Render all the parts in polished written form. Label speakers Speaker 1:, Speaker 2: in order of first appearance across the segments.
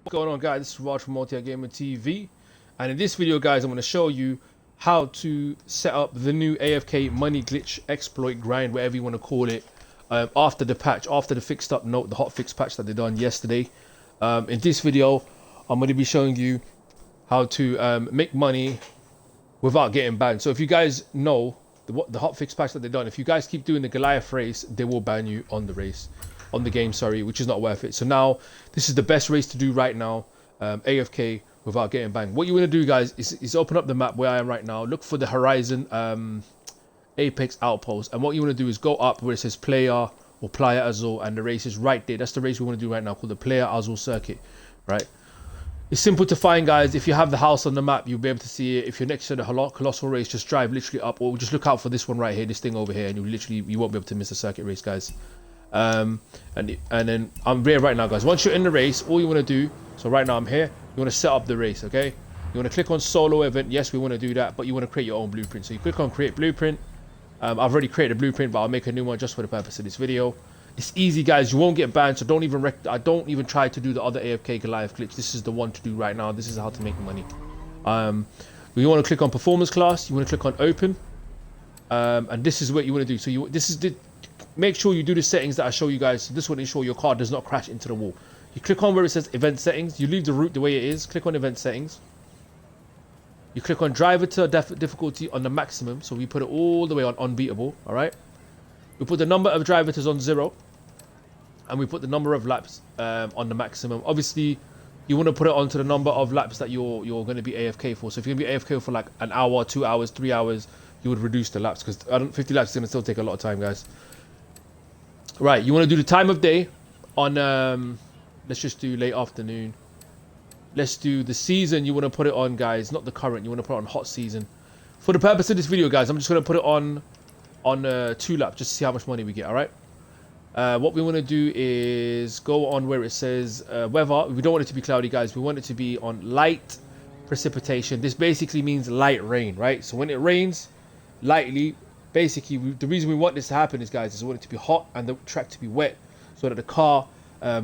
Speaker 1: What's going on, guys? This is Raj from Multi Gamer TV, and in this video, guys, I'm going to show you how to set up the new AFK money glitch exploit grind, whatever you want to call it, after the patch, after the fixed up note, the hotfix patch that they done yesterday. In this video, I'm going to be showing you how to make money without getting banned. So if you guys know the hotfix patch that they done, if you guys keep doing the Goliath race, they will ban you on the race. On the game, sorry, which is not worth it. So now this is the best race to do right now, AFK without getting banned. What you want to do, guys, is open up the map where I am right now, look for the Horizon Apex outpost, and what you want to do is go up where it says player or Playa Azul, and the race is right there. That's the race we want to do right now, called the Playa Azul circuit, right? It's simple to find, guys. If you have the house on the map, you'll be able to see it. If you're next to the colossal race, just drive literally up, or just look out for this one right here, this thing over here, and you won't be able to miss the circuit race, guys. And then I'm here right now, guys. Once you're in the race, all you want to do, so right now I'm here, you want to set up the race, okay? You want to click on solo event. Yes, we want to do that, but you want to create your own blueprint. So you click on create blueprint. I've already created a blueprint, but I'll make a new one just for the purpose of this video. It's easy, guys. You won't get banned, so I don't even try to do the other AFK Goliath glitch. This is the one to do right now. This is how to make money. You want to click on performance class. You want to click on open, and this is what you want to do. So make sure you do the settings that I show you, guys. So this will ensure your car does not crash into the wall. You click on where it says event settings. You leave the route the way it is. Click on event settings. You click on driver to difficulty on the maximum. So we put it all the way on unbeatable. All right. We put the number of drivers on 0, and we put the number of laps on the maximum. Obviously, you want to put it onto the number of laps that you're going to be AFK for. So if you're going to be AFK for like an hour, 2 hours, 3 hours, you would reduce the laps, because 50 laps is going to still take a lot of time, guys. Right, you want to do the time of day on, let's just do late afternoon. Let's do the season. You want to put it on, guys, not the current. You want to put it on hot season. For the purpose of this video, guys, I'm just going to put it on 2 laps just to see how much money we get, all right? What we want to do is go on where it says weather. We don't want it to be cloudy, guys. We want it to be on light precipitation. This basically means light rain, right? So when it rains lightly, basically, the reason we want this to happen is, guys, is we want it to be hot and the track to be wet, so that the car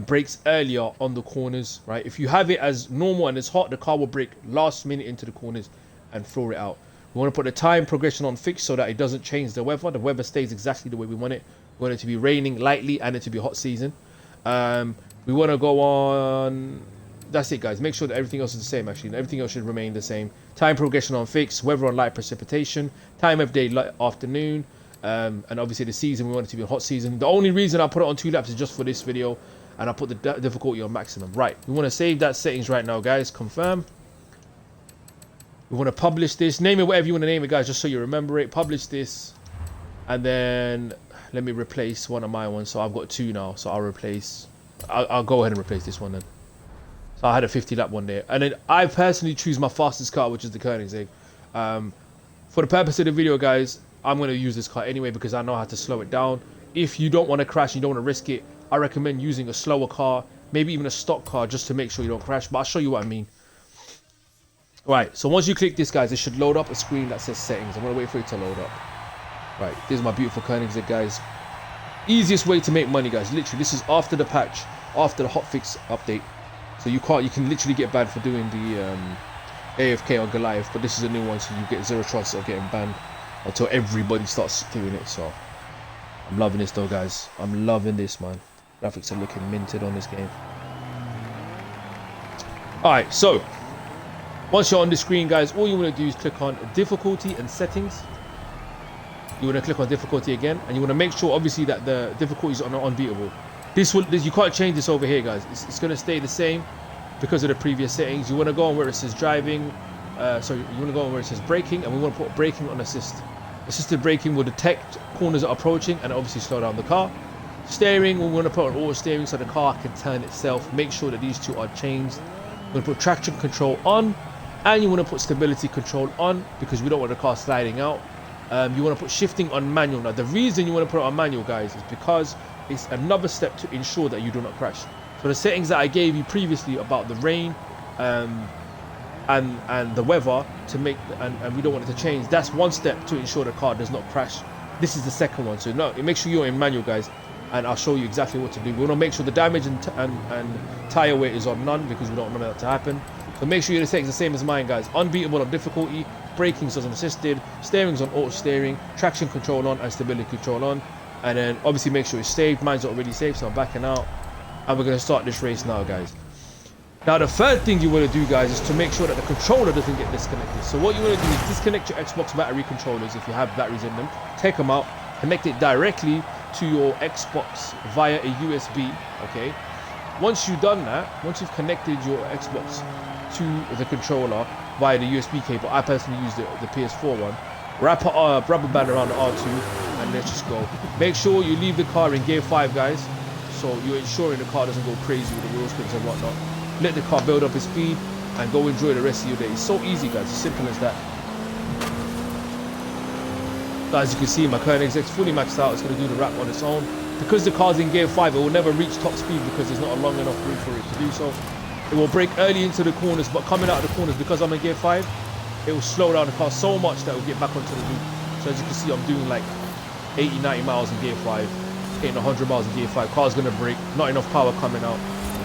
Speaker 1: brakes earlier on the corners, right? If you have it as normal and it's hot, the car will brake last minute into the corners and floor it out. We want to put the time progression on fixed so that it doesn't change the weather. The weather stays exactly the way we want it. We want it to be raining lightly and it to be hot season. We want to go on... That's it, guys. Make sure that everything else is the same, actually. Everything else should remain the same. Time progression on fixed, weather on light precipitation, time of day, light afternoon, and obviously the season, we want it to be a hot season. The only reason I put it on 2 laps is just for this video, and I put the difficulty on maximum. Right, we want to save that settings right now, guys. Confirm. We want to publish this. Name it whatever you want to name it, guys, just so you remember it. Publish this, and then let me replace one of my ones. So I've got 2 now, so I'll go ahead and replace this one then. So I had a 50 lap one there, and then I personally choose my fastest car, which is the Koenigsegg. For the purpose of the video, guys, I'm going to use this car anyway because I know how to slow it down. If you don't want to crash, you don't want to risk it, I recommend using a slower car, maybe even a stock car, just to make sure you don't crash. But I'll show you what I mean. Right, so once you click this, guys, it should load up a screen that says settings. I'm going to wait for it to load up. Right, this is my beautiful Koenigsegg, guys. Easiest way to make money, guys. Literally, this is after the patch, after the hotfix update. So you can literally get banned for doing the AFK on Goliath, but this is a new one, so you get 0 chances of getting banned until everybody starts doing it. So I'm loving this though, guys. I'm loving this, man. Graphics are looking minted on this game. Alright, so once you're on the screen, guys, all you want to do is click on difficulty and settings. You want to click on difficulty again, and you want to make sure, obviously, that the difficulties are not unbeatable. You can't change this over here, guys. It's going to stay the same because of the previous settings. You want to go on where it says driving. You want to go on where it says braking, and we want to put braking on assist. Assisted braking will detect corners are approaching and obviously slow down the car. Steering, we want to put on auto steering so the car can turn itself. Make sure that these 2 are changed. You want to put traction control on, and you want to put stability control on because we don't want the car sliding out. You want to put shifting on manual. Now, the reason you want to put it on manual, guys, is because it's another step to ensure that you do not crash. So the settings that I gave you previously about the rain and the weather and we don't want it to change, that's one step to ensure the car does not crash. This is the second one. So no, make sure you're in manual, guys. and I'll show you exactly what to do. We want to make sure the damage and tire weight is on none, because we don't want that to happen. So make sure your settings are the same as mine, guys. Unbeatable on difficulty, braking's on assisted, steering's on auto steering, traction control on, and stability control on. And then obviously make sure it's saved. Mine's already saved, so I'm backing out. And we're going to start this race now, guys. Now the third thing you want to do, guys, is to make sure that the controller doesn't get disconnected. So what you want to do is disconnect your Xbox battery controllers if you have batteries in them. Take them out, connect it directly to your Xbox via a USB, okay? Once you've done that, once you've connected your Xbox to the controller via the USB cable, I personally use the PS4 one, wrap a rubber band around the R2 and let's just go. Make sure you leave the car in gear 5, guys, so you're ensuring the car doesn't go crazy with the wheel spins and whatnot. Let the car build up its speed and go enjoy the rest of your day. It's so easy, guys, as simple as that. As you can see, my Koenigsegg fully maxed out. It's going to do the wrap on its own. Because the car's in gear 5, it will never reach top speed because there's not a long enough route for it to do so. It will brake early into the corners, but coming out of the corners, because I'm in gear 5, it will slow down the car so much that it will get back onto the loop. So as you can see, I'm doing like 80, 90 miles in gear 5, hitting 100 miles in gear 5. Car's going to brake, not enough power coming out.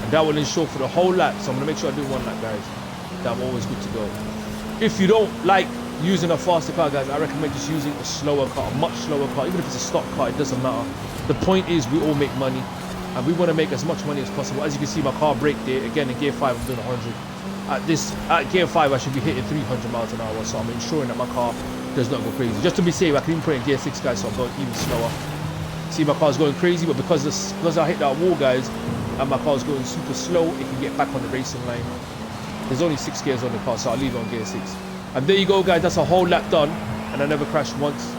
Speaker 1: And that will ensure for the whole lap, so I'm going to make sure I do one lap, guys, that I'm always good to go. If you don't like using a faster car, guys, I recommend just using a slower car, a much slower car. Even if it's a stock car, it doesn't matter. The point is we all make money, and we want to make as much money as possible. As you can see, my car braked there. Again, in gear 5, I'm doing 100. At gear 5, I should be hitting 300 miles an hour, so I'm ensuring that my car does not go crazy. Just to be safe, I can even put it in gear 6, guys, so I'm going even slower. See, my car's going crazy, but because I hit that wall, guys, and my car's going super slow, it can get back on the racing line. There's only 6 gears on the car, so I'll leave it on gear 6. And there you go, guys, that's a whole lap done, and I never crashed once.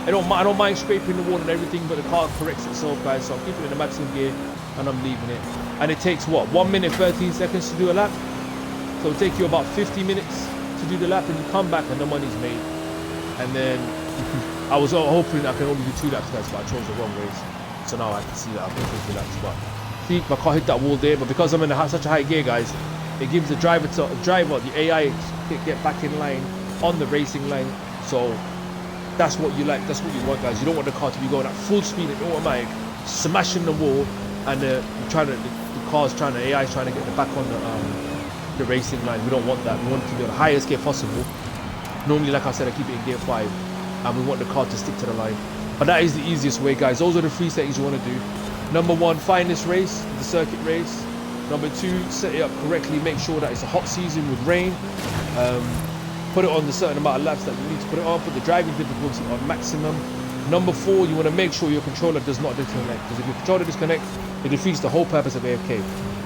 Speaker 1: I don't mind scraping the wall and everything, but the car corrects itself, guys, so I'm keeping it in the maximum gear, and I'm leaving it. And it takes, what, 1 minute 13 seconds to do a lap? So it'll take you about 50 minutes to do the lap, and you come back and the money's made. And then, I was hoping I can only do 2 laps, guys, but I chose the wrong race. So now I can see that I can do 2 laps, but see, my car hit that wall there, but because I'm in such a high gear, guys, it gives the driver, the AI, to get back in line on the racing line. So that's what you like, that's what you want, guys. You don't want the car to be going at full speed and automatic, smashing the wall, and the AI's trying to get the back on the racing line. We don't want that. We want it to be on the highest gear possible. Normally, like I said, I keep it in gear 5, and we want the car to stick to the line. But that is the easiest way, guys. Those are the 3 settings you want to do. Number 1, find this race, the circuit race. Number 2, set it up correctly. Make sure that it's a hot season with rain. Put it on the certain amount of laps that you need to put it on. Put the driving difficulty on maximum. Number 4, you want to make sure your controller does not disconnect, because if your controller disconnects, it defeats the whole purpose of AFK.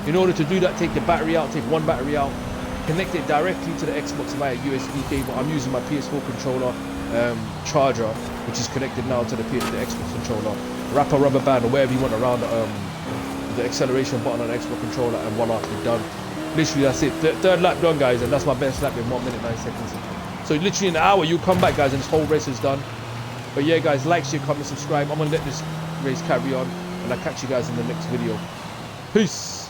Speaker 1: In order to do that, take the battery out, take one battery out, connect it directly to the Xbox via USB cable. I'm using my PS4 controller charger, which is connected now to the Xbox controller. Wrap a rubber band or whatever you want around the acceleration button on the Xbox controller, and voila, you're done. Literally, that's it. Third lap done, guys, and that's my best lap in 1 minute 9 seconds. So literally in an hour, you come back, guys, and this whole race is done. But yeah, guys, like, share, comment, subscribe. I'm gonna let this race carry on, and I'll catch you guys in the next video. Peace.